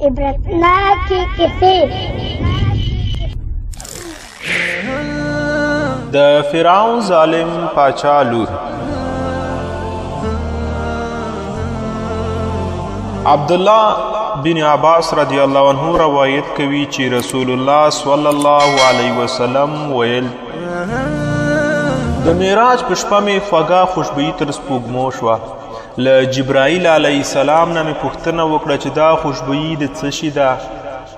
عبرتناکې کیسې. د فرعون ظالم پاچا لور. عبدالله بن عباس رضی الله عنه روایت کوي چې رسول الله صلی الله علیه وسلم ویل د معراج په شپه مې خوږه خوشبويي تر سپوږمو شوه. له جبرائیل علیه السلام نه مې پوښتنه وکړه چې دا خوشبويي د څه شي ده.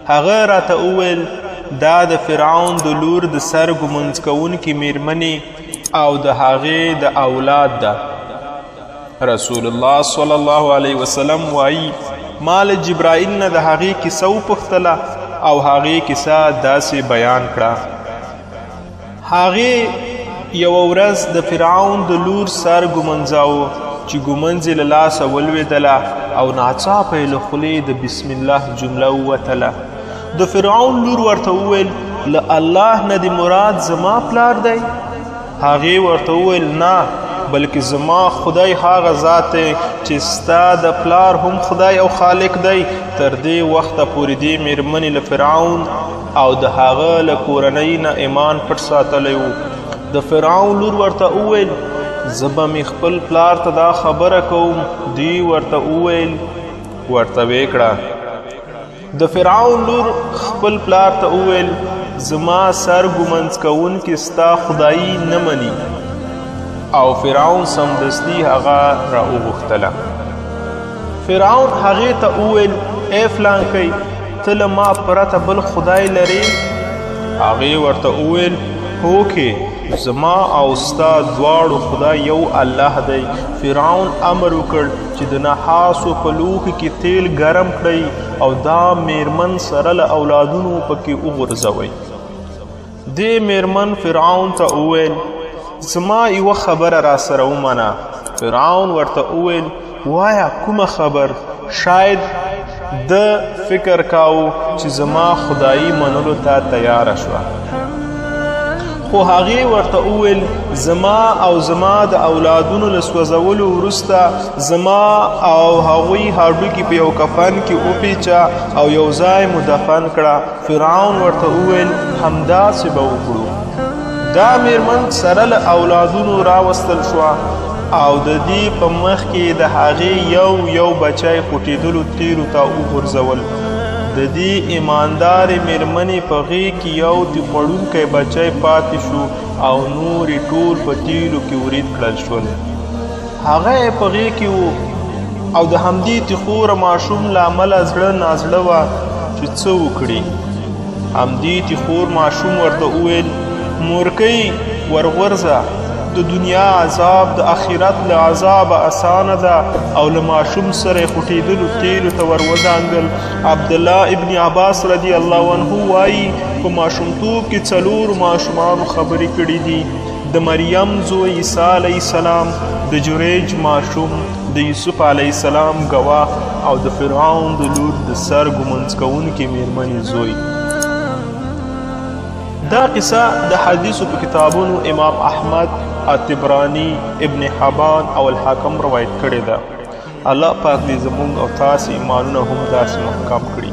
هغه راته وویل دا د فرعون د لور د سر ږمنځ کوونکې میرمنې او د هغې د اولاد ده. رسول الله صلی الله علیه وسلم وایي ما له جبرائیل نه د هغې کیسه وپوښتله او هغې کیسه داسې بیان کړه. هغې یوه ورځ د فرعون د لور سر ږمنځاوه چې ږمنځ یې له لاسه ولوېدله او ناڅاپه یې له خولې د بسم الله جمله ووتله. د فرعون لور ورته وویل له الله نه دې مراد زما پلار دی؟ هغې ورته وویل نه بلکې زما خدای هغه ذات دی چې ستا د پلار هم خدای او خالق دی. تر دې وخته پورې دې میرمنې له فرعون او د هغه له کورنۍ نه ایمان پټ ساتلی و. د فرعون لور ورته وویل زه به مې خپل پلار ته دا خبره کوم. دوی ورته وویل ورته ویې کړه. د فرعون لور خپل پلار ته وویل زما سر ږمنځ کوونکې ستا خدایي نه مني او فرعون سمدستي هغه راوغوښتله. فرعون هغې ته وویل ای فلانکۍ ته له ما پرته بل خدای لرې؟ هغې ورته وویل هوکې زما او ستا دواړو خدای یو الله دی. فرعون امر وکړ چې د نحاسو په لوښي کې تیل ګرم کړئ او دا میرمن سره له اولادونو پکې وغورځوئ. دې میرمن فرعون ته وویل زما یوه خبره را سره ومنه. فرعون ورته وویل وایه کومه خبر؟ شاید د فکر کاوه چې زما خدایي منلو ته تیاره شوه. خو هغې ورته وویل زما او زما د اولادونو له سوځولو وروسته زما او هغوی هډوکي په یو کفن کې وپیچه او یو ځای مو دفن کړه. فرعون ورته وویل همداسې به وکړو. دا میرمن سره له اولادونو راوستل شوه او د دې په مخ کې د هغې یو بچی خوټېدلو تیرو ته وغورځول. د دې ایماندارې میرمنې په غېږ کې یو خوړونکی بچی پاتې شو او نور یې ټول په تیلو کې ورید کړل شول. هغه یې په غېږ کې و او د همدې تخوره ماشوم له امله زړه نازړه وه چې څه وکړي. همدې تخور ماشوم ورته وویل مورکۍ ورغورځه د دنیا عذاب د آخرت له عذابه اسانه ده او له ماشوم سره یې خوټېدلو تیلو ته ور ودانګل. عبدالله ابن عباس رضی الله عنه وایي په ماشومتوب کې 4 ماشومانو خبرې کړي دي. د مریم زوی عیسی علیه السلام، د جریج ماشوم، د یوسف علیه السلام ګواه او د فرعون د لور د سر ږمنځ کوونکې میرمنې زوی. دا قصه د حدیثو په کتابونو امام احمد، الطبراني، ابن حبان او الحاکم روایت کړې ده. الله پاک دې زموږ او تاسې ایمانونه هم داسې محکم کړي.